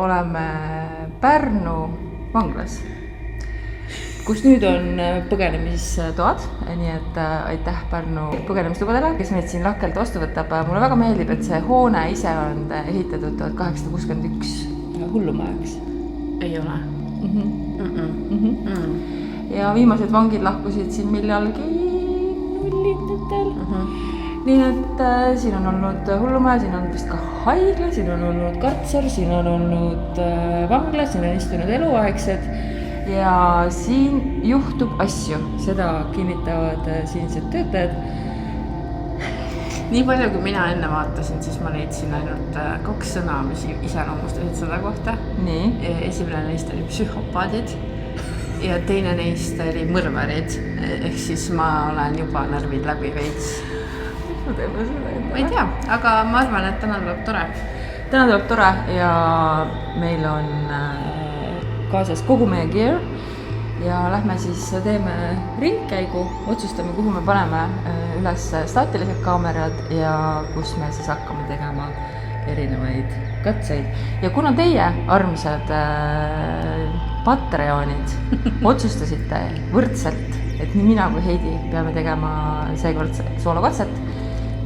oleme Pärnu vanglas, kus nüüd on põgenemistoad, nii et aitäh Pärnu põgenemistubadele, kes meid siin lahkelt vastu võtab. Mulle väga meeldib, et see hoone ise on ehitatud 1861 hullumajaks. Ei ole. Ja viimased vangid lahkusid siin millalgi nullindatel. Nii et siin on olnud hullumaja, siin on vist ka haigla, siin on olnud kartsar, siin on olnud vangla, siin on istunud eluaegsed ja siin juhtub asju, seda kinnitavad siinsed töötajad. Nii palju, kui mina enne vaatasin, siis ma leidsin ainult 2 sõna, mis iseloomustasid seda kohta. Nii. Esimene neist oli psühhopaadid ja teine neist oli mõrvarid. Ehk siis ma olen juba närvid läbi veits. Ma ei tea, aga ma arvan, et täna tuleb tore. Täna tuleb tore ja meil on kaasas kogu meie gear ja lähme siis teeme ringkäigu, otsustame, kuhu me paneme üles staatilised kaamerad ja kus me siis hakkame tegema erinevaid katseid. Ja kuna teie, armsad Patreonid, otsustasite võrdselt, et nii mina kui Heidi peame tegema seekord soolokatset.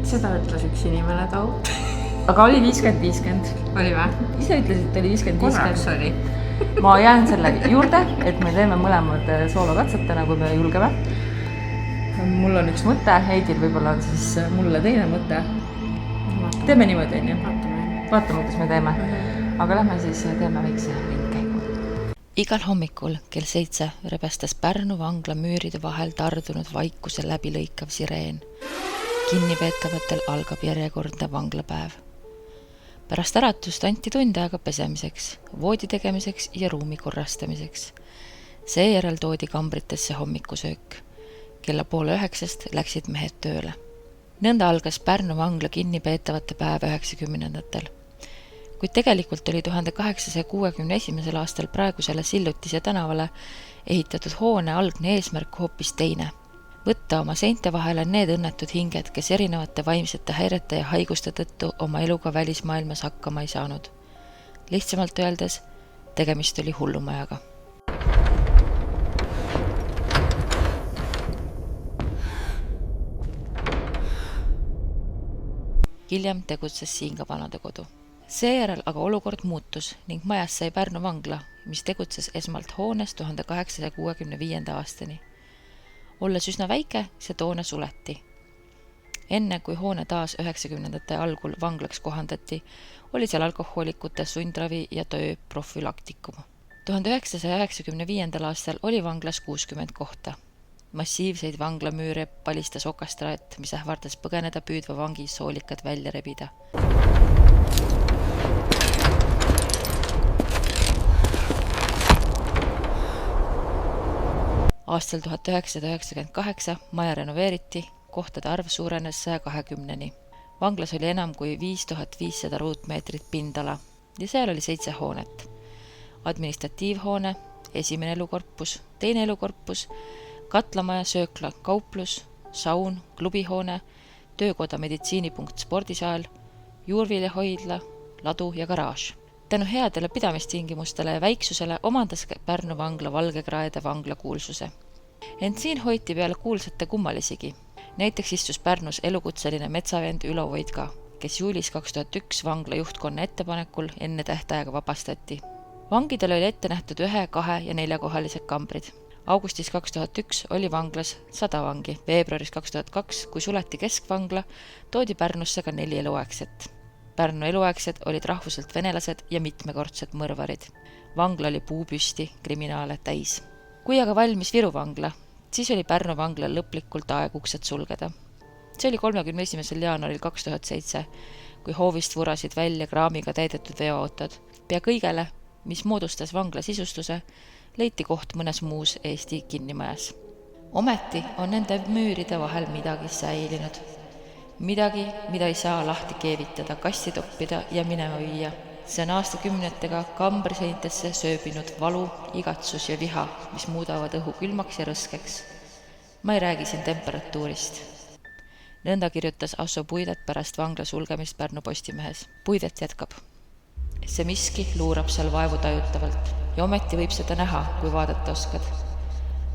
Seda ütles üks inimene too. Aga oli 50-50. Oli või? Ise ütlesid, et oli 50-50. Korraks oli. Ma jään selle juurde, et me teeme mõlemad soolokatsetena, kui me julgeme. Mul on üks mõte, Heidil võib-olla on siis mulle teine mõte. Teeme niimoodi, on ju? Vaatame, kus me teeme. Aga lähme siis teeme väikse ringkäigu. Igal hommikul kell 7 rebestas Pärnu vangla müüride vahel tardunud vaikuse läbilõikav sireen. Kinnipeetavatel algab järjekordne vanglapäev. Pärast äratust anti tund aega pesemiseks, voodi tegemiseks ja ruumi korrastamiseks. Seejärel toodi kambritesse hommikusöök. Kella 8:30 läksid mehed tööle. Nõnda algas Pärnu vangla kinnipeetavate päev 90-ndatel. Kuid tegelikult oli 1861. aastal praegusele Sillutise tänavale ehitatud hoone algne eesmärk hoopis teine. Võtta oma seinte vahele need õnnetud hinged, kes erinevate vaimsete häirete ja haiguste tõttu oma eluga välismaailmas hakkama ei saanud. Lihtsamalt öeldes, tegemist oli hullumajaga. Hiljem tegutses siin ka vanadekodu. Seejärel aga olukord muutus ning majas sai Pärnu vangla, mis tegutses esmalt hoones 1865. aastani. Olles üsna väike, see toone suleti. Enne kui hoone taas 90-ndate algul vanglaks kohandati, oli seal alkohoolikute sundravi ja töö profülaktikum. 1995. aastal oli vanglas 60 kohta. Massiivseid vanglamüüre palistas okastraat, mis ähvardas põgeneda püüdva vangi soolikad välja rebida. Aastal 1998 maja renoveeriti, kohtade arv suurenes 120-ni. Vanglas oli enam kui 5500 ruutmeetrit pindala ja seal oli 7 hoonet. Administratiivhoone, esimene elukorpus, teine elukorpus, katlamaja, söökla, kauplus, saun, klubihoone, töökoda, meditsiinipunkt, spordisaal, juurviljahoidla, ladu ja garaaž. Tänu headele pidamistingimustele ja väiksusele omandas Pärnu vangla valgekraede vangla kuulsuse. Ent siin hoiti peale kuulsate kummalisigi. Näiteks istus Pärnus elukutseline metsavend Ülo Voidka, kes juulis 2001 vangla juhtkonna ettepanekul enne tähtaega vabastati. Vangidel oli ette nähtud 1-, 2- ja 4-kohalised kambrid. Augustis 2001 oli vanglas 100 vangi. Veebruaris 2002, kui suleti keskvangla, toodi Pärnusse ka 4 eluaegset. Pärnu eluaegsed olid rahvuselt venelased ja mitmekordsed mõrvarid. Vangla oli puupüsti kriminaale täis. Kui aga valmis Viru vangla, siis oli Pärnu vangla lõplikult aeg uksed sulgeda. See oli 31. jaanuaril 2007, kui hoovist vurasid välja kraamiga täidetud veoautod. Pea kõigele, mis moodustas vangla sisustuse, leiti koht mõnes muus Eesti kinnimajas. Ometi on nende müüride vahel midagi säilinud. Midagi, mida ei saa lahti keevitada, kasti toppida ja minema viia. See on aastakümnetega kambriseintesse sööbinud valu, igatsus ja viha, mis muudavad õhu külmaks ja rõskeks. Ma ei räägi siin temperatuurist. Nõnda kirjutas Asso Puidet pärast vangla sulgemist Pärnu Postimehes. Puidet jätkab. see miski luurab seal vaevutajutavalt ja ometi võib seda näha, kui vaadata oskad.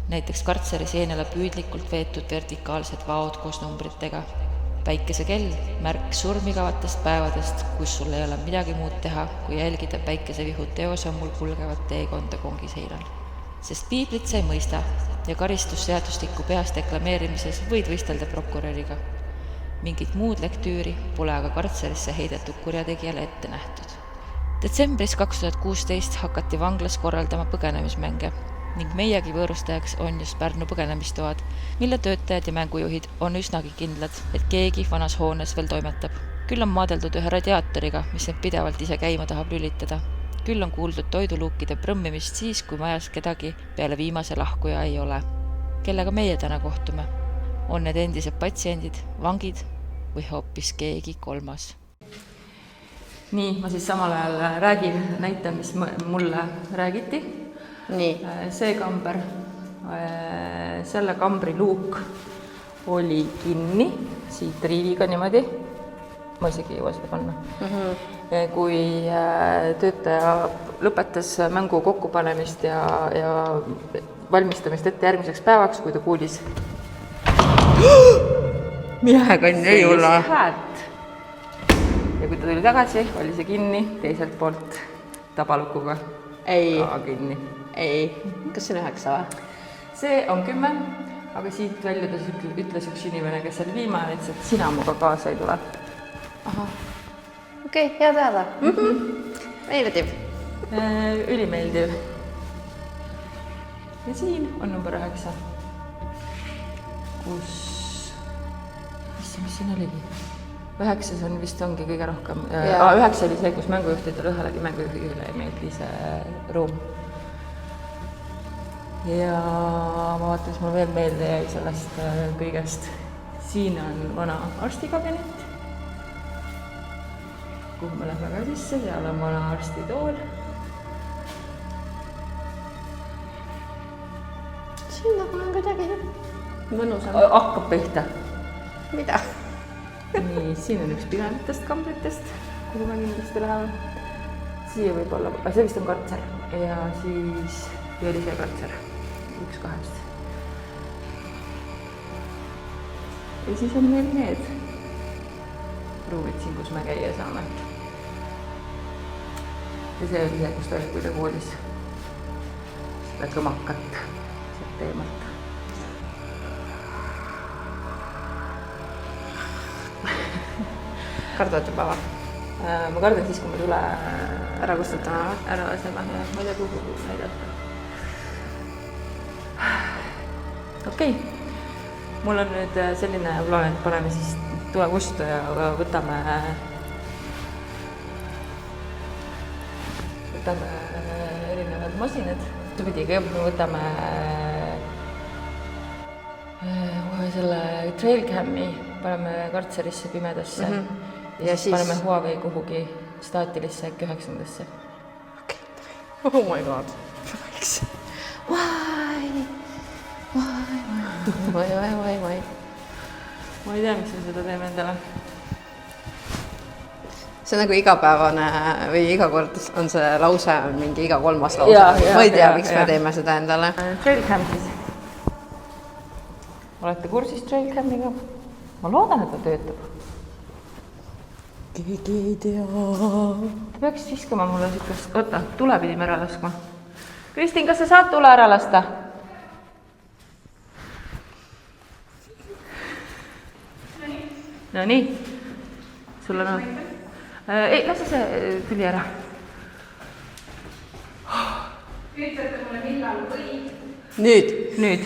Näiteks kartseri seenele püüdlikult veetud vertikaalsed vaod koos numbritega. Päikesekell, märk surmigavatest päevadest, kus sul ei ole midagi muud teha, kui jälgida päikesevihud teosammul kulgevat teekonda kongiseiral. Sest piiblit sa ei mõista ja karistusseadustikku peas deklameerimises võid võistelda prokuröriga. Mingit muud lektüüri pole aga kartserisse heidetud kurjategijale ette nähtud. Detsembris 2016 hakati vanglas korraldama põgenemismänge ning meiegi võõrustajaks on just Pärnu põgenemistoad, mille töötajad ja mängujuhid on üsnagi kindlad, et keegi vanas hoones veel toimetab. Küll on maadeldud ühe radiaatoriga, mis need pidevalt ise käima tahab lülitada. Küll on kuuldud toiduluukide prõmmimist siis, kui majas kedagi peale viimase lahkuja ei ole. Kellega meie täna kohtume? On need endised patsiendid, vangid või hoopis keegi kolmas? Nii, ma siis samal ajal näitan, mis mulle räägiti. Nii. See kamber, selle kambri luuk oli kinni, siit riiviga niimoodi, ma isegi ei jõua seda panna. Kui töötaja lõpetas mängu kokkupanemist ja valmistamist ette järgmiseks päevaks, kui ta kuulis Mihekann ei ole. Häält. Ja kui ta tuli tagasi, oli see kinni, teiselt poolt tabalukuga ka kinni. Ei, kas see on 9 või? See on 10, aga siit väljudes ütles üks inimene, kes oli viimane, et sina muga kaasa ei tule. Okei, hea teada. Meeldiv. Ülimeeldiv. Ja siin on number 9. Kus... Mis siin oligi? 9 on vist ongi kõige rohkem. 9 oli see, kus mängujuhtidel ühelegi mängujuhile ei meeldi see ruum. Ja ma vaatan, mis mul veel meelde jäi sellest kõigest. Siin on vana arstikabinet, kuhu me lähme ka sisse, seal on vana arstitool. Siin nagu on kuidagi mõnusam. Hakkab pihta. Mida? Nii, siin on üks pimedatest kambritest, kuhu me kindlasti läheme. Siia võib olla, see vist on kartser ja siis oli see kartser, 1-2. Ja siis on meil need ruumid siin, kus me käia saame. Ja see oli see, kus ta oli, kui ta koolis seda kõmakat sealt teemalt. Kardad juba või? Ma kardan siis, kui ma tule ära kustutama. Ära asema, ma ei tea, kuhu näidata. Okei. Mul on nüüd selline plaan, et paneme siis tule kustu ja võtame erinevad masinad. Pidi kõigepealt me võtame selle trailcam'i, paneme kartserisse pimedasse ja siis paneme Huawei kuhugi staatilisse 9-ndasse. Okei. Oh my god. Why? Ma ei tea, miks me seda teeme endale. See on nagu igapäevane või iga kord on see lause mingi iga 3. lause. Ma ei tea, miks me teeme seda endale. Trailcam siis. Olete kursis trailcamiga? Ma loodan, et ta töötab. Keegi ei tea. Ta peaks viskama mulle sükast... Oota, tule pidime ära laskma. Kristin, kas sa saad tule ära lasta? No nii. Sul on... Ei, lase see tüli ära. Ütlete mulle millal või? Nüüd.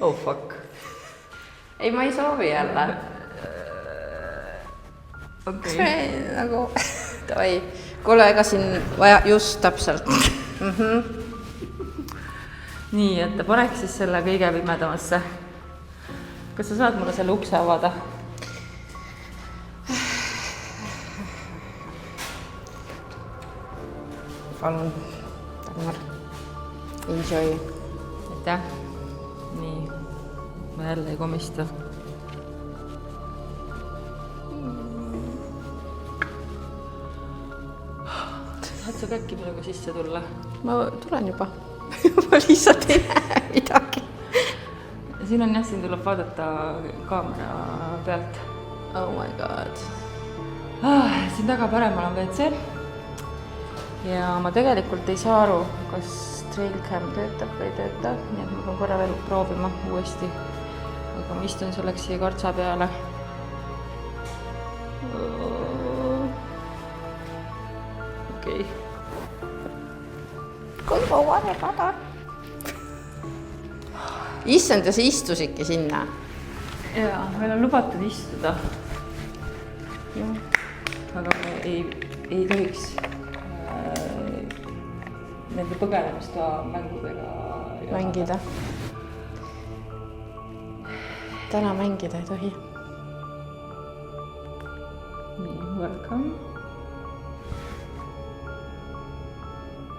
Oh fuck. Ei, ma ei soovi jälle. Okei. Nagu... Davai. Kuule, ega siin vaja just täpselt. Nii, et paneks siis selle kõige pimedamasse. Kas sa saad mulle selle ukse avada? Palun, Dagmar. Enjoy. Aitäh. Nii, ma jälle ei komista. tahad sa ka äkki minuga sisse tulla? Ma tulen juba. Ma lihtsalt ei näe midagi. Siin on jah, siin tuleb vaadata kaamera pealt. Oh my god. Siin taga paremal on WC. Ja ma tegelikult ei saa aru, kas trailcam töötab või ei tööta. Nii et ma pean korra veel proovima uuesti. Aga ma istun selleks siia kartsa peale. Okei. Kui vare pada. Issand, ja sa istusidki sinna. Jaa, meil on lubatud istuda. Aga me ei tohiks nende põgenemistoa mängudega mängida. Täna mängida ei tohi. Nii, welcome.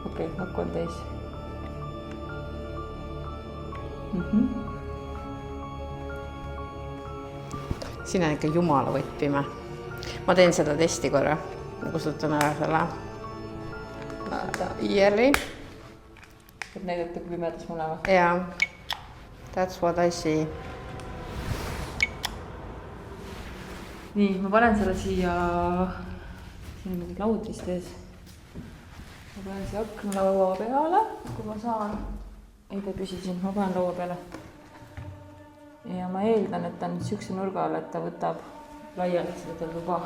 Okei, akku on täis. Siin on ikka jumala võtpime. Ma teen seda testi korra. Ma kustutan ära selle. IR-i. Et näidata, kui pimedas ma olema. Jaa. That's what I see. Nii, ma panen selle siia. Siin on mingid laud vist ees. Ma panen siia aknalaua peale, kui ma saan. Ei, ta püsisin, ma panen laua peale. Ja ma eeldan, et ta on siukse nurga all, et ta võtab laiali seda luba.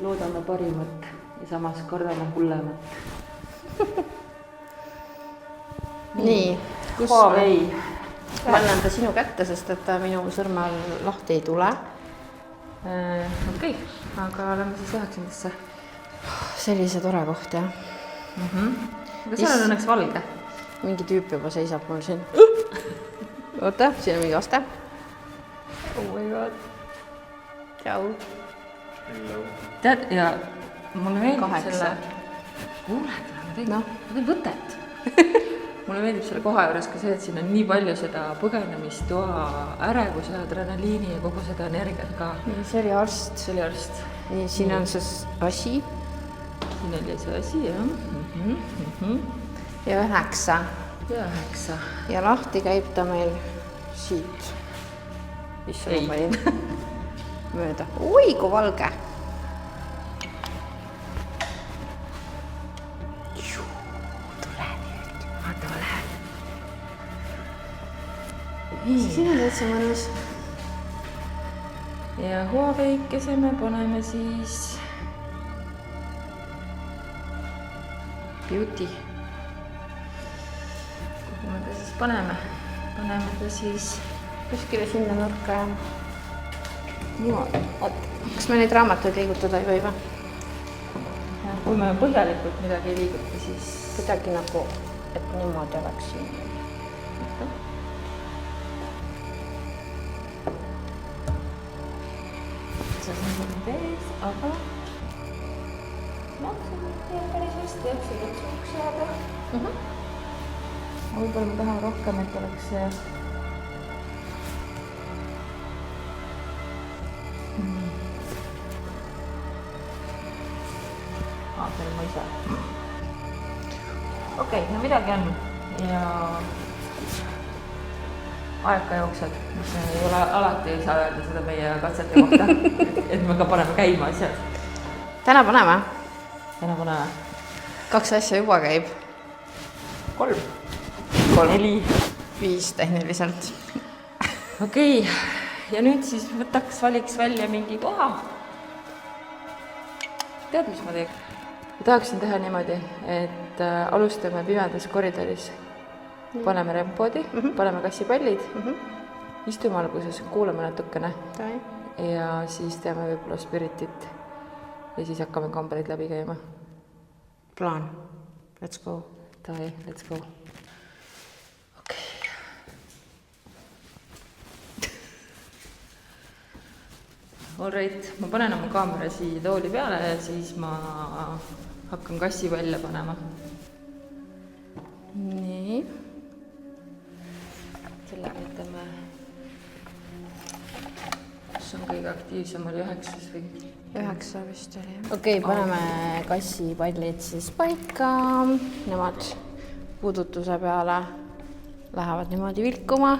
Loodame parimat ja samas kardame hullemat. Nii, kus Huawei. ma annan ta sinu kätte, sest et ta minu sõrme all lahti ei tule. Okei, aga lähme siis 9-ndasse. See oli see tore koht, jah. Aga seal on õnneks valge. Mingi tüüp juba seisab mul siin. Oota, siin on mingi aste. Oh my god. Tšau. Tead, ja mulle meeldib 8. selle... Kuule, ma teen võtet. Mulle meeldib selle koha juures ka see, et siin on nii palju seda põgenemistoa ärevuse, adrenaliini ja kogu seda energiat ka. See oli arst. See oli arst. Nii, siin on see asi. Siin oli see asi, jah. Ja 9. Ja 9. Ja lahti käib ta meil siit. Issa ma panin mööda. Oi, kui valge. Tule nüüd. Vaata, ma lähen. Siin on täitsa mõnus. Ja Huawei-kese me paneme siis... Beauty. Kuhu me ta siis paneme? Paneme ta siis... Kuskile sinna nurka. Niimoodi. Kas me neid raamatuid liigutada ei või või? Kui me põhjalikult midagi ei liiguta, siis... Kuidagi nagu, et niimoodi oleks siin. See on siin tees, aga... see on päris hästi, jah, see võiks üks jääda. Võib-olla ma tahan rohkem, et oleks see... See on mõisa. Okei, no midagi on. Ja... Aeg ka jookseb, mis ei ole alati ei saa öelda seda meie katsete kohta, et me ka paneme käima asjad. Täna paneme? Täna paneme. 2 asja juba käib. 3. 4. 5 tehniliselt. Okei, ja nüüd siis valiks välja mingi koha. Tead, mis ma teeks? Ma tahaksin teha niimoodi, et alustame pimedas koridoris. Paneme rempoodi, paneme kassipallid, istume alguses, kuulame natukene ja siis teeme võib-olla spiritit ja siis hakkame kambreid läbi käima. Plaan. Let's go. Davai, let's go. Okei. All right, ma panen oma kaamera siia tooli peale ja siis ma hakkan kassipalle panema. Nii. Selle võtame kus on kõige aktiivsem, oli 9 või? 9 vist oli. Okei, paneme kassipallid siis paika. Nemad puudutuse peale lähevad niimoodi vilkuma.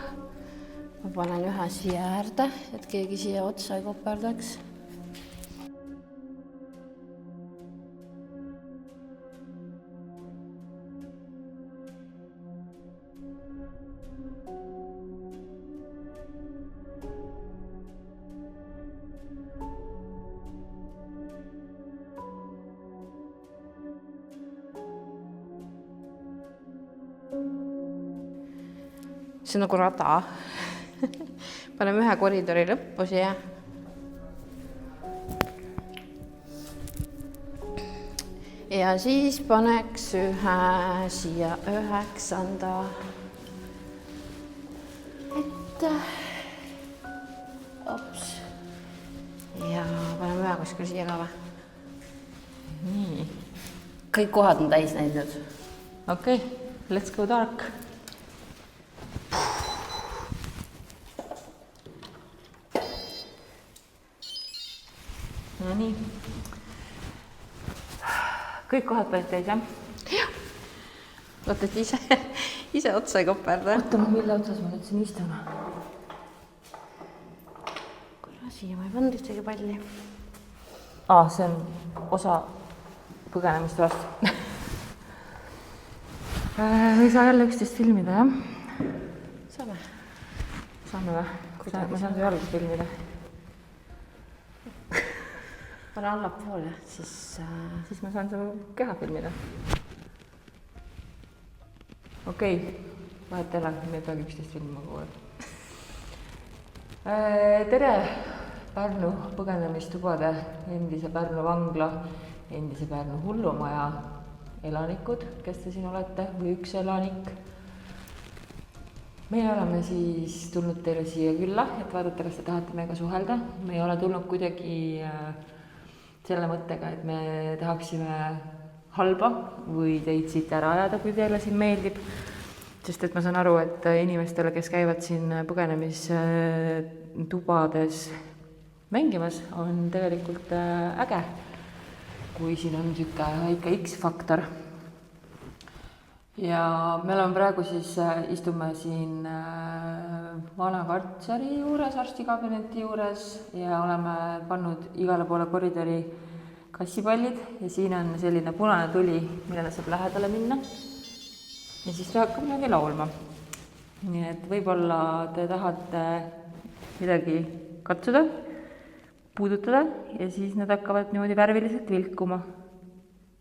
Ma panen ühe siia äärde, et keegi siia otsa ei koperdaks. See on nagu rada. Paneme ühe koridori lõppu siia. Ja siis paneks ühe siia 9. ette. Ops. Ja paneme ühe kuskil siia ka või? Nii. Kõik kohad on täis näinud. Okei, let's go dark. No nii. Kõik kohad panid täis, jah? Jah. Oota, et ise otsa ei koperda. Oota, mille otsas ma nüüd siin istun? Kuule, siia ma ei pannud ühtegi palli. See on osa põgenemistoast. Ei saa jälle üksteist filmida, jah? Saame. Saame või? Ma saan su jalgu filmida. Pane allapoole, siis ma saan su keha filmida. Okei, vahet ei ole, me ei peagi üksteist filmima kogu aeg. Tere Pärnu põgenemistubade, endise Pärnu vangla, endise Pärnu hullumaja elanikud, kes te siin olete, või üks elanik. Meie oleme siis tulnud teile siia külla, et vaadata, kas te tahate meiega suhelda. Me ei ole tulnud kuidagi selle mõttega, et me tahaksime halba või teid siit ära ajada, kui teile siin meeldib. Sest et ma saan aru, et inimestele, kes käivad siin põgenemistubades mängimas, on tegelikult äge, kui siin on niisugune väike X-faktor. Ja me oleme praegu siis, istume siin vana kartseri juures, arstikabineti juures ja oleme pannud igale poole koridori kassipallid ja siin on selline punane tuli, millele saab lähedale minna. Ja siis ta hakkab midagi laulma. Nii et võib-olla te tahate midagi katsuda, puudutada ja siis nad hakkavad niimoodi värviliselt vilkuma.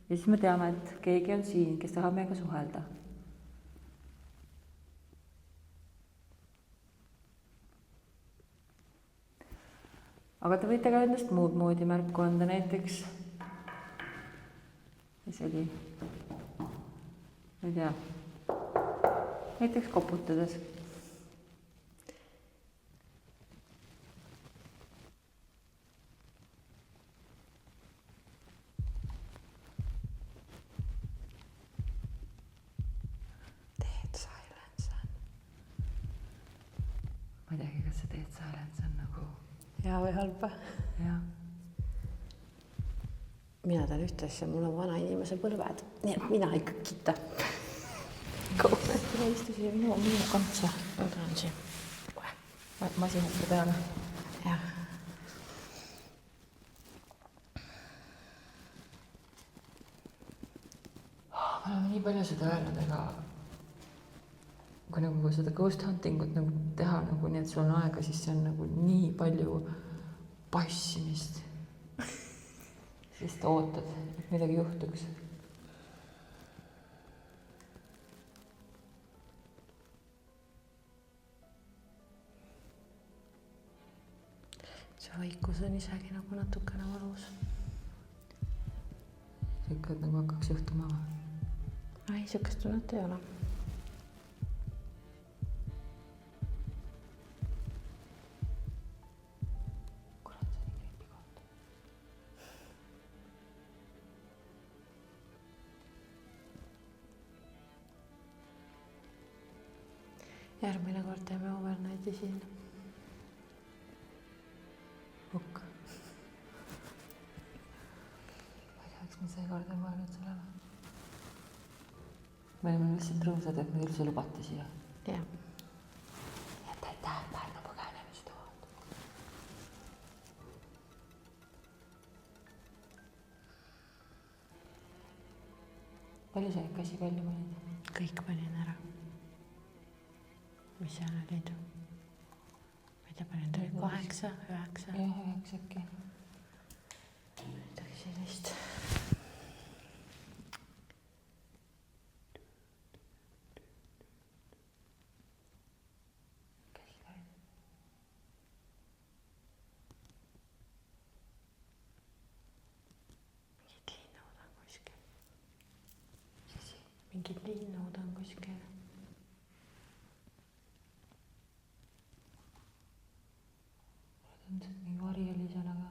Ja siis me teame, et keegi on siin, kes tahab meiega suhelda. Aga te võite ka endast muud moodi märku anda, näiteks isegi, ma ei tea, näiteks koputades. Ma ei teagi, kas see Dead Silence on nagu hea või halba. Jah. Mina tean ühte asja, mul on vana inimese põlved, nii et mina ikka kitta. Mina istusin minu kantsa. Oda on siin. Masinate peale. Jah. Me oleme nii palju seda öelnud, aga kui nagu seda ghost huntingut nagu teha nagu nii, et sul on aega, siis see on nagu nii palju passimist. Siis ta ootad, et midagi juhtuks. See vaikus on isegi nagu natukene valus. See ikka nagu hakkaks juhtuma või? Ei, siukest tunnet ei ole. Kurat, see on nii creepy koht. Järgmine kord teeme overnighti siin. korda mõelnud sellele. Me olime lihtsalt rõõmsad, et me üldse lubati siia. Jah. Et aitäh Pärnu põgenemistood. Palju sa ikka asi palju panid? Kõik panin ära. Mis seal olid? Ma ei tea, panin 8, 9. Jah, 9 äkki. Midagi sellist. Mingid linnud on kuskil. Tundus, et mingi vari oli seal, aga...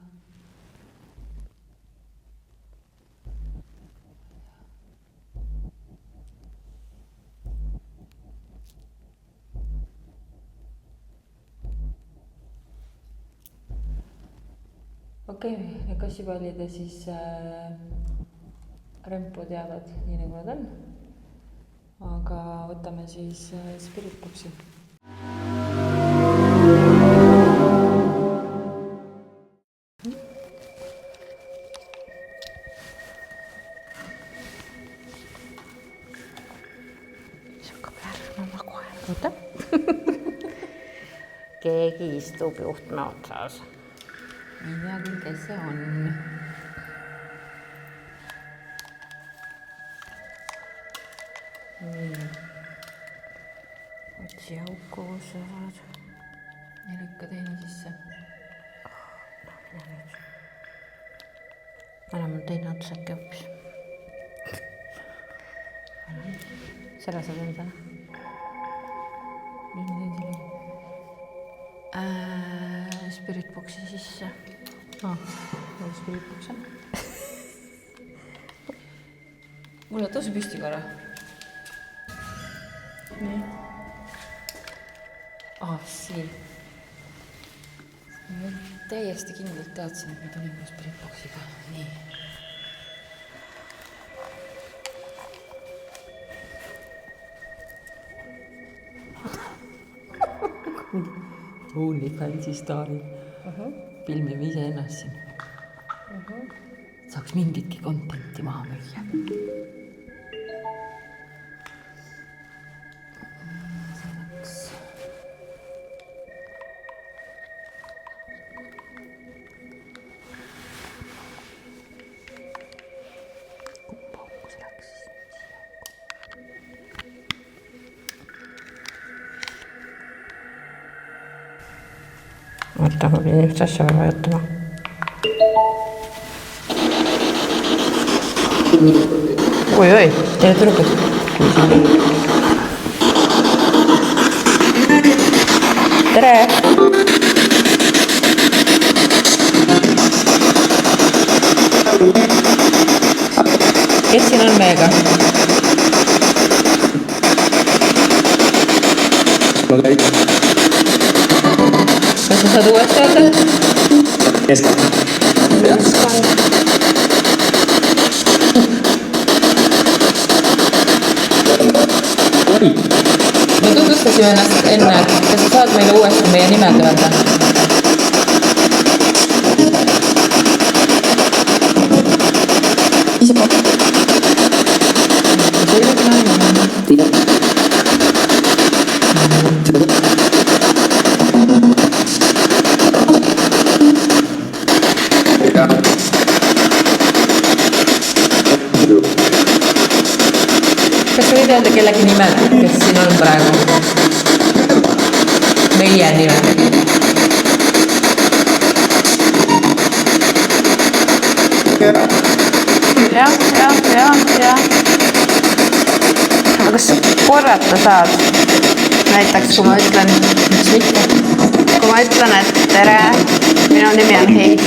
Okei, kassipallide siis rempud jäävad nii nagu nad on. Aga võtame siis Spirit Boxi. Oota. Keegi istub juhtme otsas. Ei tea küll, kes see on. Otsi auku, kus sa saad. Ja lükka teine sisse. Anna mul teine ots äkki hoopis. Selle saab endale. Mis ma teen selle? Spirit Boxi sisse. Spirit Box on. Mulle tõusi püsti korra. Nii. Siin. Ma täiesti kindlalt teadsin, et ma tulin koos Spirit Boxiga. Nii. OnlyFansi staari. Filmime ise ennast siin. Saaks mingitki contenti maha müüa. Oota, ma pidin üht asja veel vajutama. Oi, teile tüdrukud. Tere! Kes siin on meiega? Kas sa saad uuesti öelda? Me tutvustasime ennast enne, kas sa saad meile uuesti meie nimed öelda? Ise pakk. Kas sa võid öelda kellegi nimed, kes siin on praegu? Meie nimed. Ja. Aga kas sa korrata saad? Näiteks kui ma ütlen, miks mitte? Kui ma ütlen, et tere, minu nimi on Heit.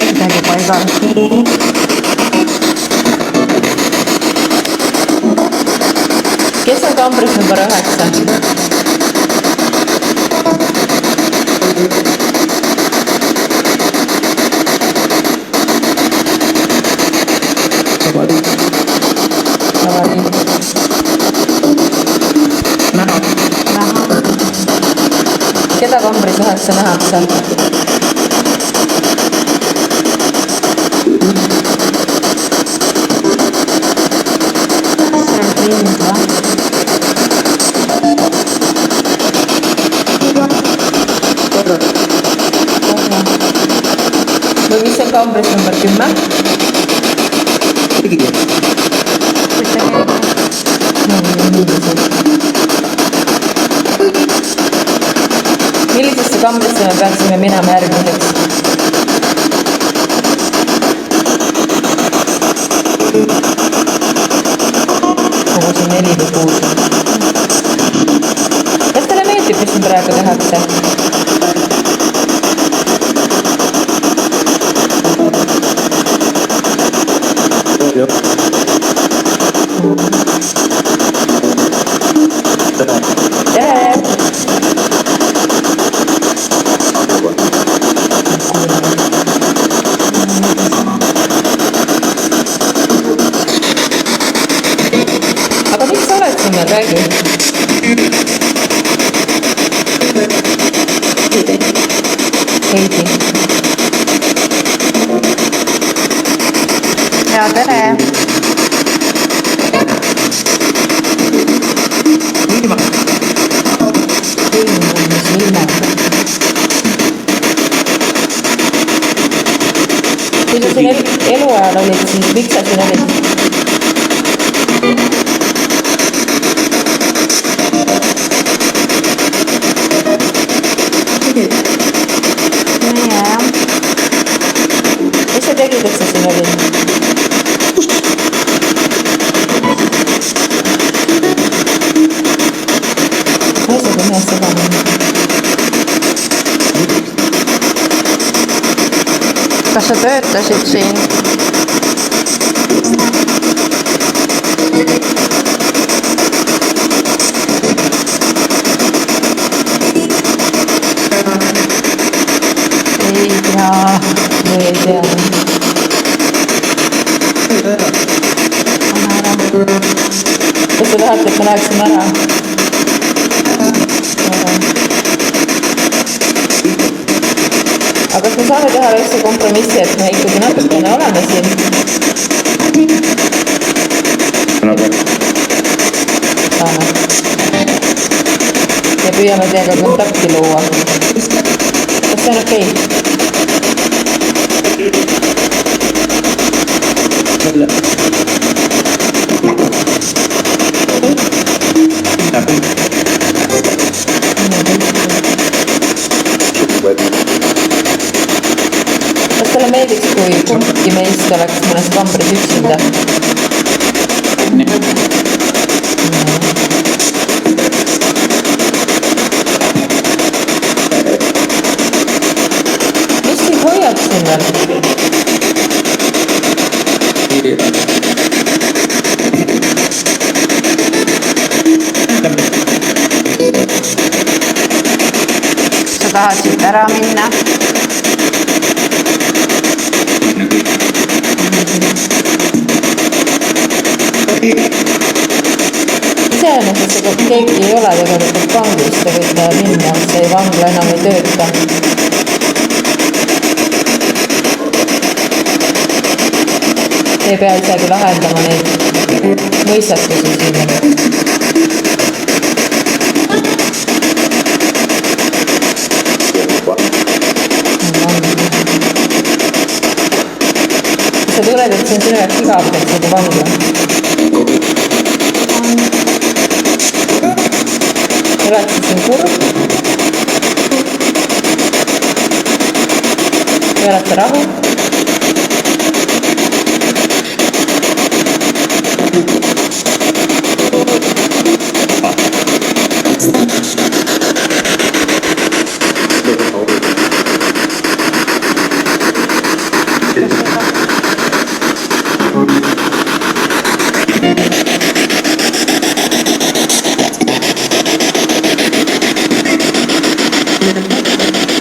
Midagi paigal. Kes on kambris number 9? keda kambris 9 nähakse? või mis on kambris number 10? Millisesse kambrisse me peaksime minema järgmiseks? Kogu see 4 või 6. Kas teile meeldib, mis siin praegu tehakse? Tere! Aga miks sa oled siin veel, räägi? Heidi. Ja tere! Kui sa siin eluajal olid, siis miks sa siin olid? Mis sa tegid, et sa siin olid? Asjad on heas segamine. Kas sa töötasid siin? Ei tea. Kas sa tahad, et me läheksime ära? Aga kas me saame teha väikse kompromissi, et me ikkagi natukene oleme siin? Saame. Ja püüame teiega kontakti luua. Kas see on okei? Kas teile meeldiks, kui kumbki meist oleks mõnes kambris üksinda? Mis sind hoiab siin veel? Sa tahasid ära minna? Iseenesest ega keegi ei ole tegelikult vanglis, te võite minna, see vangla enam ei tööta. Te ei pea isegi lahendama neid mõistatusi siin. Sa tuled, et see on sinu jaoks igaveseks nagu vangla. Oled sa siin kurb? Või oled sa rahu?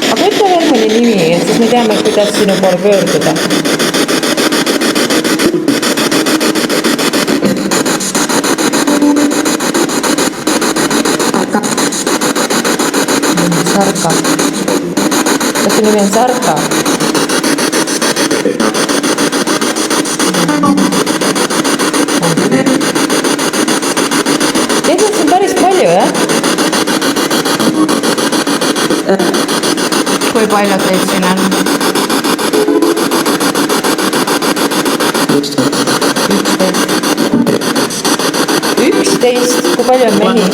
Aga ütle veel mõni nimi, et siis me teame, kuidas sinu poole pöörduda. Sarka. Kas see nimi on Sarka? Teid on siin päris palju, jah? Kui palju teid siin on? 11, kui palju on mehi?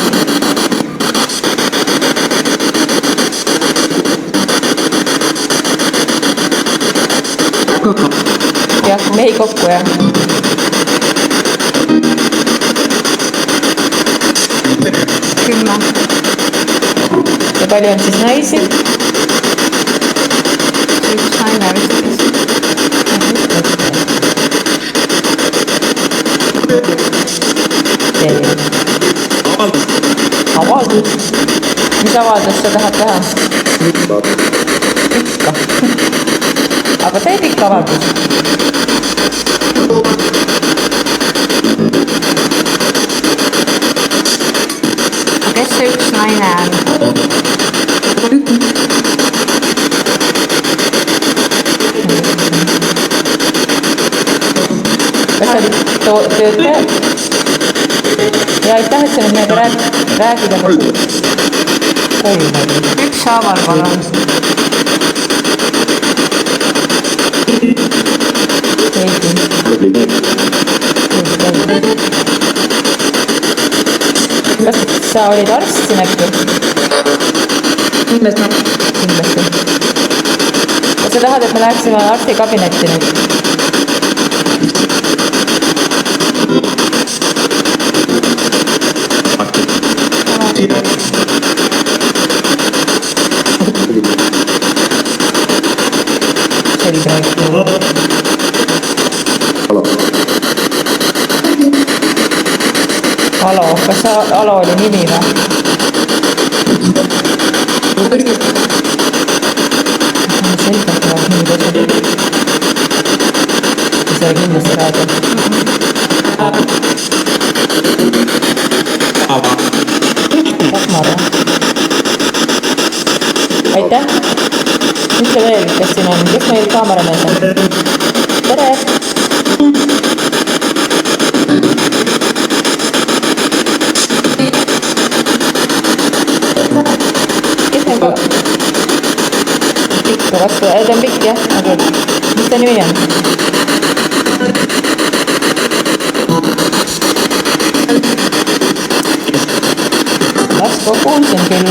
Jah, mehi kokku, jah. Kümme. Ja palju on siis naisi? Üks naine vist. Avaldus. Mis avaldus sa tahad teha? Ikka. Aga teed ikka avaldus? Kes see üks naine on? Kas sa olid töötaja? Ja aitäh, et sa nüüd meiega räägida. Üks haaval palun. Kas sa olid arst siin äkki? Kindlasti. Kas sa tahad, et me läheksime arsti kabinetti nüüd? Selge. Alo, kas sa Alo oli nimi või? Selgelt tuleb nii tõsi. See oli kindlasti raadio. Dagmar, jah? Aitäh! Ütle veel, kes siin on? Kes meil kaameramees on? Tere! Kes meil ka? Pikku vastu, ta on pikk, jah? Mis ta nimi on? Lasko kuulsin küll.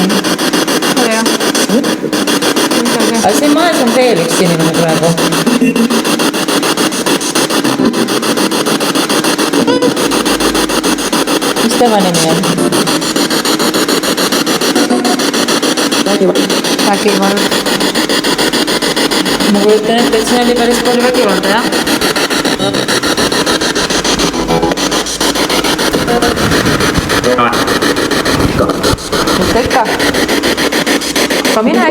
Jah. Aga siin majas on veel üks inimene praegu. Mis tema nimi on? Vägivald. Ma kujutan ette, et siin oli päris palju vägivalda, jah? Ikka. Ka mine.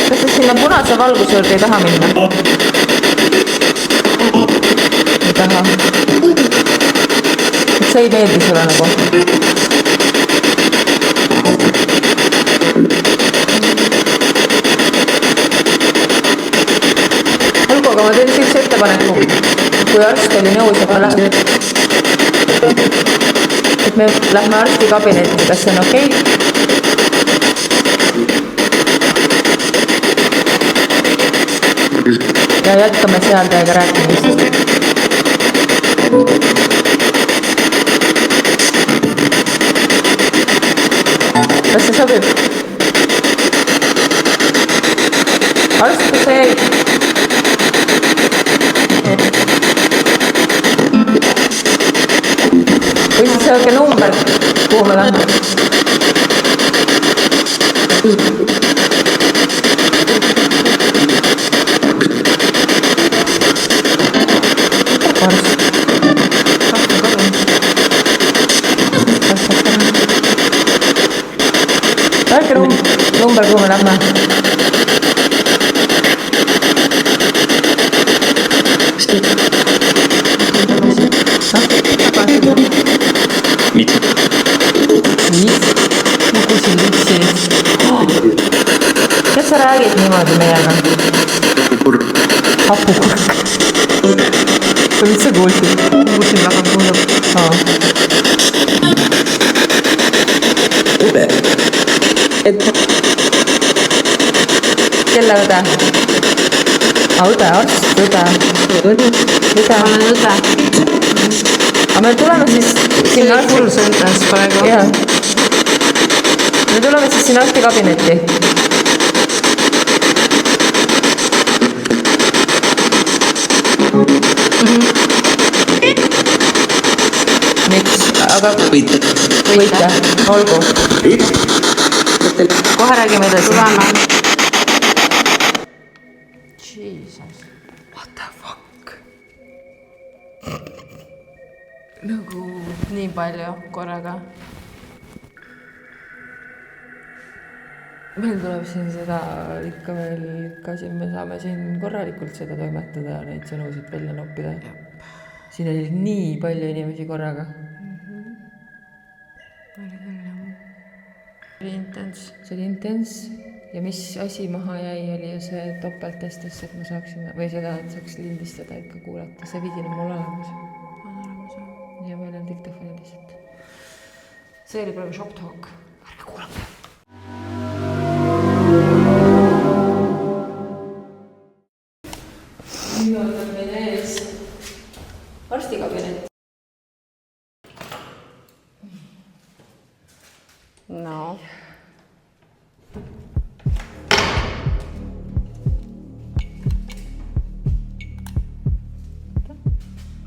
Kas sa sinna punase valguse juurde ei taha minna? Ei taha. See ei meeldi sulle nagu? Olgu, aga ma teen sellise ettepaneku. Kui arst oli nõus, et me lähme arsti kabinetti, kas see on okei? Ja jätkame seal teiega rääkimist. Kas see sobib? Arst, kus sa jäid? Või siis öelge number, kuhu me lähme. Öelge number, kuhu me lähme. Mis? Ma kuulsin litsi. Kas sa räägid niimoodi meiega? Hapukurk. Mis sa kuulsid? Kuulsin väga kuulub. Kelle õde? Õde, arst, õde. Ma olen õde. Aga me tuleme siis sinna Full sentence praegu. Jah. Me tuleme siis sinna arsti kabinetti. Miks? Aga võite. Olgu. Kohe räägime edasi. Tuleme. Jesus. What the fuck? Nagu nii palju korraga. Meil tuleb siin seda ikka veel, siin me saame siin korralikult seda toimetada ja neid sõnusid välja noppida. Siin oli nii palju inimesi korraga. Oli intens. See oli intens ja mis asi maha jäi, oli ju see topelttestis, et me saaksime, või seda, et saaks lindistada ikka kuulata. See vidin on mul olemas. Ja meil on diktofoni lihtsalt. See oli praegu Shop Talk. Ärge kuulake. Nüüd ootab meil ees arstikabinet. No.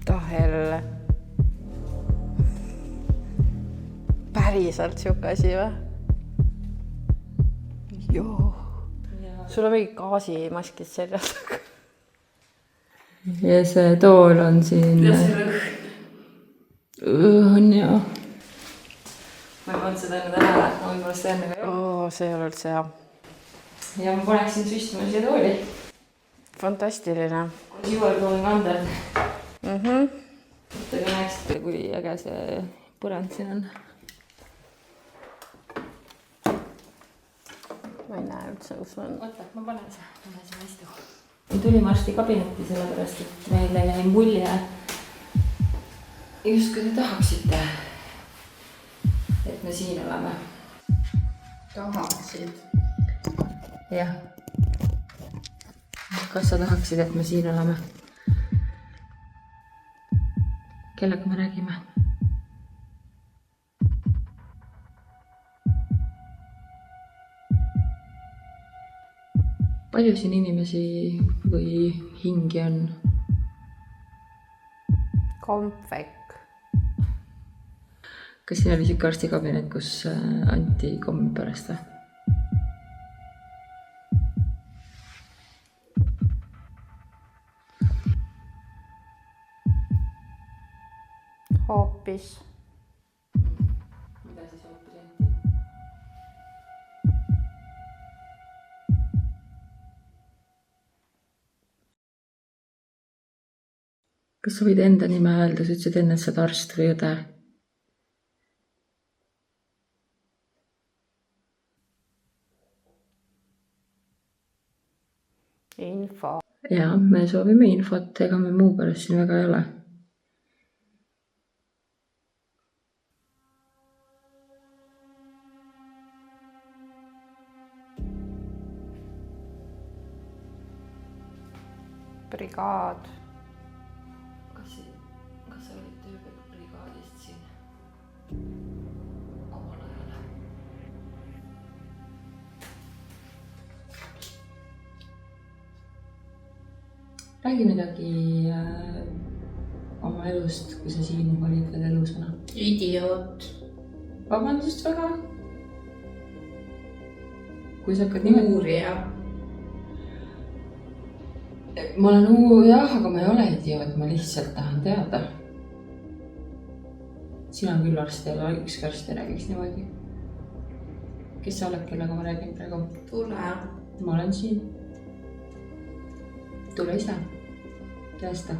Tahel. Päriselt siuke asi või? Joo. Sul on mingi gaasimaskid seljas. Ja see tool on siin. Ja see lõhn. On jah. Ma ei pannud seda enne tähele, ma võib-olla seda enne ka ei Oo, see ei ole üldse hea. Ja ma paneksin süstma siia tooli. Fantastiline. You are going under. Mhm. Te näeksite, kui äge see põrand siin on. Ma ei näe üldse, kus on. Oota, ma panen siin hästi kohe. Me tulime arsti kabinetti sellepärast, et meile jäi mulje, just kui te tahaksite, et me siin oleme. Tahaksid. Jah. Kas sa tahaksid, et me siin oleme? Kellega me räägime? Palju siin inimesi või hingi on? Kompvek. Kas siin oli siuke arstikabinet, kus anti kommi pärast või? Hoopis. Mida siis hoopis anti? Kas sa võid enda nime öelda, sa ütlesid enne, et sa oled arst või õde? Info. Jaa, me soovime infot, ega me muu pärast siin väga ei ole. Brigaad. Kas sa olid tööbrigaadist siin omal ajal? Räägi midagi oma elust, kui sa siin olid veel elusana. Idioot. Vabandust väga. Kui sa hakkad niimoodi... Uurija. Ma olen jah, aga ma ei ole idioot, ma lihtsalt tahan teada. Sina küll arst ei ole, ükski arst ei räägiks niimoodi. Kes sa oled, kellega ma räägin praegu? Tule. Ma olen siin. Tule ise. Tõesta.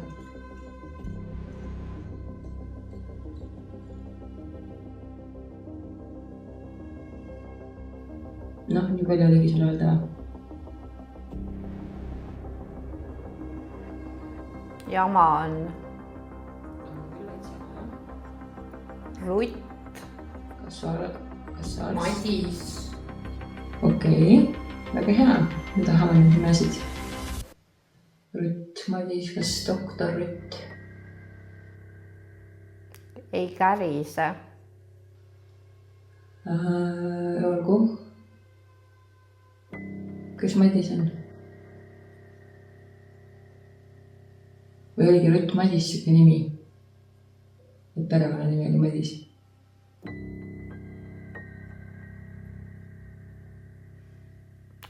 noh, nii palju oligi sul öelda. Jama on Rutt, Kas sa oled? Madis. Okei, väga hea. Me tahame nüüd nimesid. Rutt, Madis, kas doktor Rutt? Ei kärise. Olgu. Kas Madis on? Või oligi Rutt Madis siuke nimi? Et perekonna nimi oli Madis.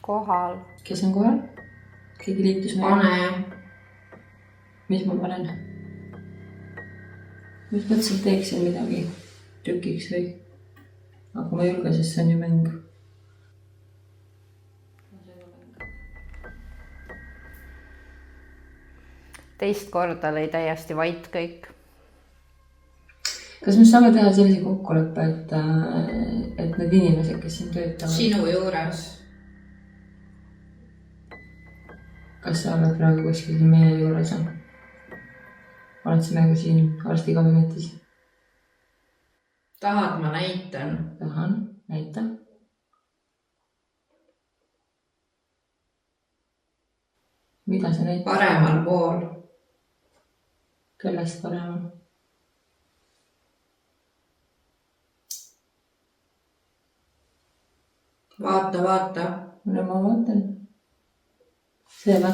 Kohal. Kes on kohal? Keegi liitus meil? Pane. Mis ma panen? Mis mõtlesin, teeksin midagi trükiks või? Aga ma ei julge, sest see on ju mäng. Teist korda lõi täiesti vait kõik. Kas me saame teha sellise kokkuleppe, et need inimesed, kes siin töötavad... Sinu juures. Kas sa oled praegu kuskil meie juures? Oled sa megu siin arstikabinetis? Tahad, ma näitan? Tahan, näita. Mida sa näitad? Paremal pool. Kellest paremal? Vaata, vaata. No ma vaatan. See või?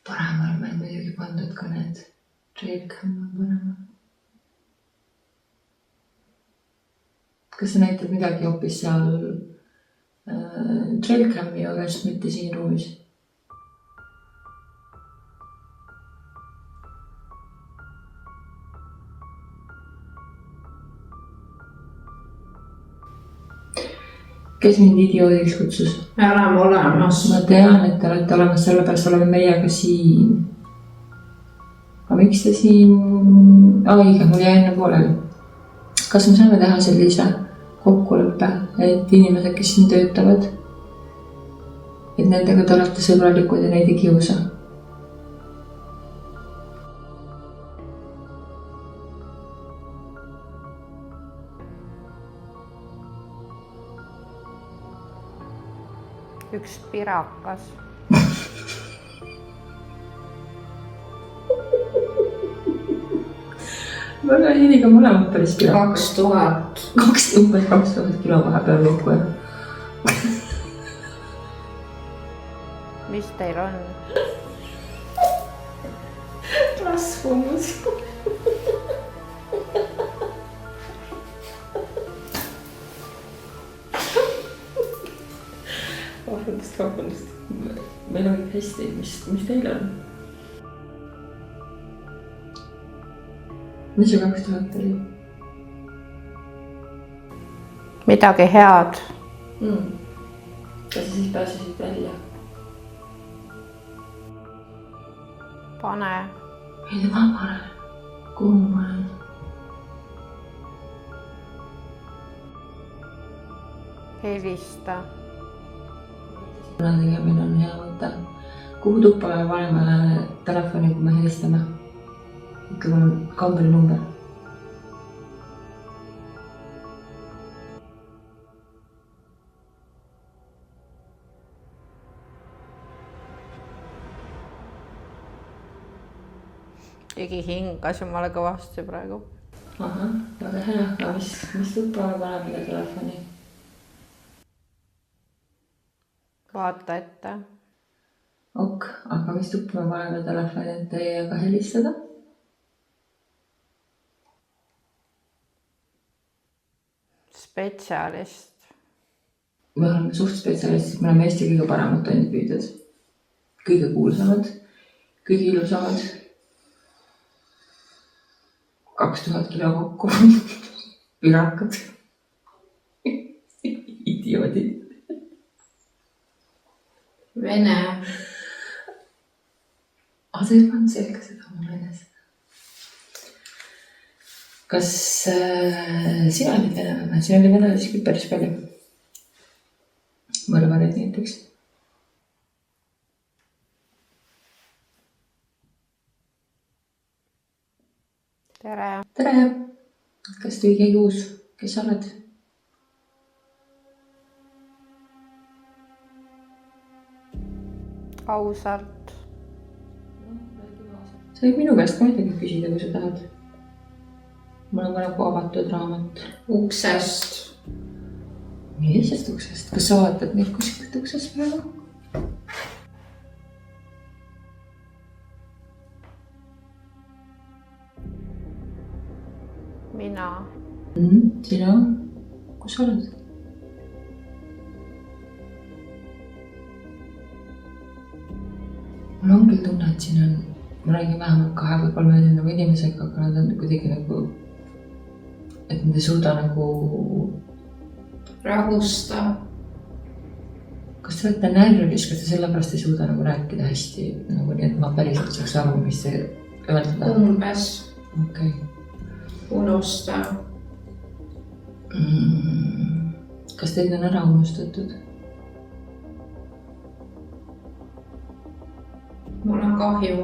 Paremal meil muidugi pandud ka need trailcam on paremal. Kas sa näitad midagi hoopis seal trailcami juures, mitte siin ruumis? Kes mind idioodiks kutsus? Oleme olemas. Ma tean, et te olete olemas, sellepärast oleme meiega siin. Aga miks te siin... Õige, mul jäi enne pooleli. Kas me saame teha sellise kokkuleppe, et inimesed, kes siin töötavad, et nendega te olete sõbralikud ja neid ei kiusa? Üks pirakas. Väga heliga mõlemad päris pirakas. 2000. 2000 kilo vahepeal kokku. Mis teil on? Rasvumus. Vabandust. Meil on hästi, mis teil on? Mis see 2000 oli? Midagi head. Kas sa siis pääsesid välja? Pane. Mida ma panen? Kuhu ma panen? Helista. Tegemine on hea mõte. Kuhu tuppa me paneme telefoni, kui me helistame? Ikkagi on kambri number. Keegi hingas jumala kõvasti praegu. Ahah, väga hea. Aga mis tuppa me paneme telefoni? Vaata ette. Ok, aga mis tuppa me paneme telefoni, et teiega helistada? Spetsialist. Me oleme suht spetsialistid, me oleme Eesti kõige paremad tonnipüüdjad. Kõige kuulsamad, kõige ilusamad. 2000 kilo kokku. Pirakad. Idioodid. Vene. sa ei pannud selga seda mulle enne seda. Kas sina olid venelane? Siin oli venelasi küll päris palju. Mõrvareid näiteks. tere! Tere! Kas tuli keegi uus? Kes sa oled? Ausalt. Sa võid minu käest ka midagi küsida, kui sa tahad. Mul on ka nagu avatud raamat. Uksest. Millisest uksest? Kas sa vaatad neid kuskilt uksest praegu? Mina. Sina? Kus sa oled? Mul on küll tunne, et siin on, ma räägin vähemalt 2 või 3 erineva inimesega, aga nad on kuidagi nagu, et nad ei suuda nagu Rahusta. Kas te olete närvis, kas te sellepärast ei suuda nagu rääkida hästi, nagu nii, et ma päriselt saaks aru, mis te öelda? Umbes. Okei. Unusta. Kas teid on ära unustatud? Mul on kahju.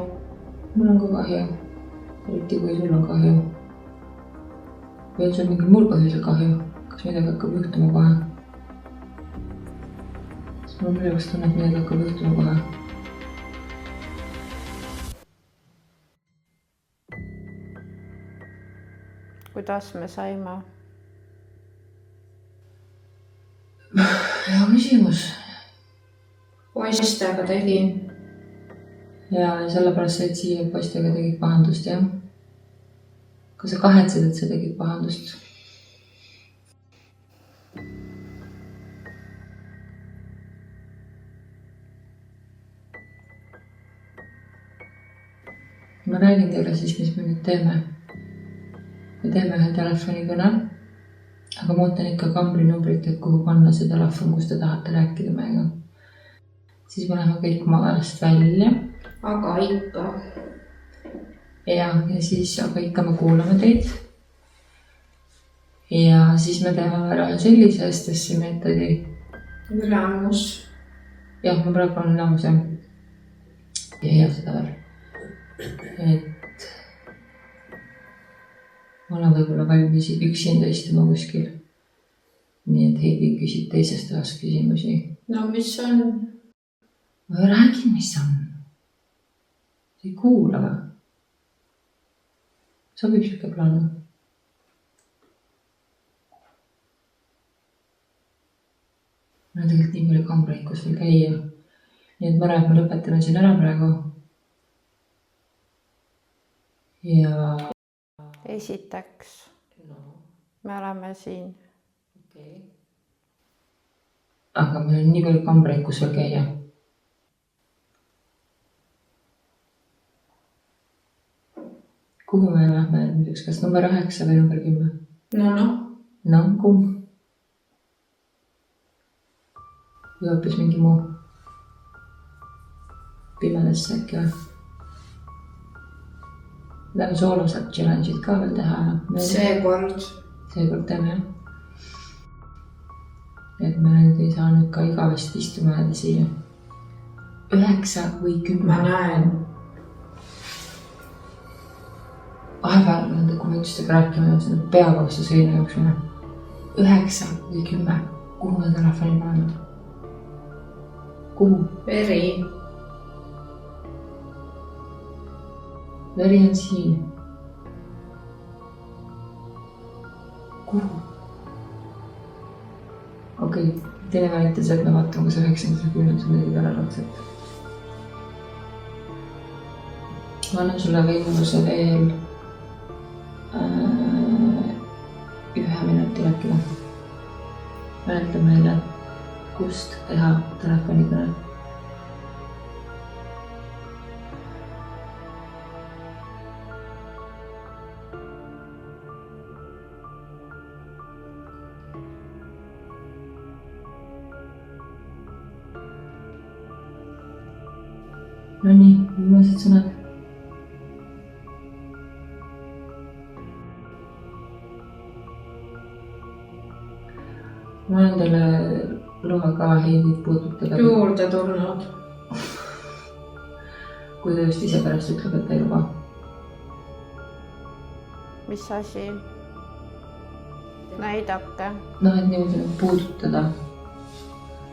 Mul on ka kahju. Eriti kui sul on kahju. Või on sul mingil muul põhjusel kahju? Kas midagi hakkab juhtuma kohe? Sest mul millegipärast tunne, et midagi hakkab juhtuma kohe. Kuidas me saime? Hea küsimus. Poistega tegin. Ja sellepärast said siia poistega tegid pahandust, jah? Kas sa kahetsed, et sa tegid pahandust? Ma räägin teile siis, mis me nüüd teeme. Me teeme ühe telefonikõne, aga ma ootan ikka kambrinumbrit, et kuhu panna see telefon, kus te tahate rääkida meiega. Siis me läheme kõik majast välja. Aga ikka. Ja siis, aga ikka me kuulame teid. Ja siis me teeme ära sellise STS-i meetodi. Ülemus. Jah, ma praegu olen ülemus, jah. Ja seda veel. Et ma olen võib-olla valmis üksinda istuma kuskil. Nii et Heidi küsib teisest toas küsimusi. No mis on? Ma räägin, mis on. Sa ei kuula või? Sobib siuke plaan? Mul on tegelikult nii palju kambreid, kus veel käia. Nii et ma arvan, et ma lõpetame siin ära praegu. Ja... Esiteks. Me oleme siin. Aga meil on nii palju kambreid, kus veel käia. Kuhu me lähme järgmiseks? Kas number 9 või number 10? No, kumb? Või hoopis mingi muu? Pimedesse äkki või? Läheme soolosat challenge'id ka veel teha. Seekord teeme, jah. Et me nüüd ei saa nüüd ka igavesti istuma jääda siia. 9 või 10. ma näen. Vahepeal nende kommentustega rääkima ja seda peaga vastu seina jooksmine. 9 või 10. Kuhu me telefoni paneme? Kuhu? Veri. Veri on siin. Kuhu? Okei, teine variant on see, et me vaatame, kas 9 või 10 sul midagi ära raudselt. Ma annan sulle võimaluse veel 1 minuti äkki. Mäleta meile, kust teha telefonikõne. No nii, viimased sõnad. ma olen talle loa ka Heidit puudutada. Juurde tulnud. Kui ta just ise pärast ütleb, et ta ei luba. Mis asi? Näidake. Et niimoodi puudutada.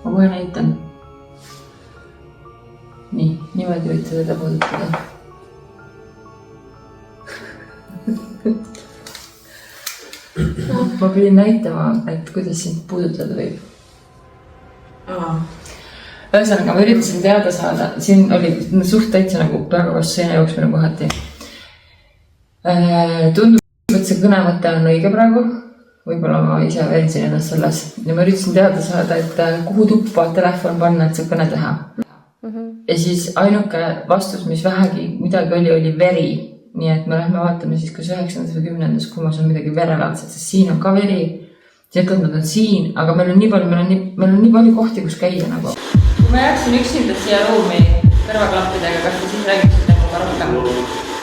Ma kohe näitan. Nii, niimoodi võite teda puudutada. Ma pidin näitama, et kuidas sind puudutada võib. Ühesõnaga, ma üritasin teada saada, siin oli suht täitsa nagu väga vastu seina jooksmine kohati. Tundub, et see kõnemõte on õige praegu. Võib-olla ma ise veelsin ennast selles. Ja ma üritasin teada saada, et kuhu tuppa telefon panna, et see kõne teha. Ja siis ainuke vastus, mis vähegi midagi oli veri. Nii et me lähme vaatame siis kas 9. või 10. kummas on midagi verelaadset, sest siin on ka veri. See ütleb, nad on siin, aga meil on nii palju kohti, kus käia nagu. Kui ma jääksin üksinda siia ruumi kõrvaklappidega, kas te siis räägiksid nagu rohkem?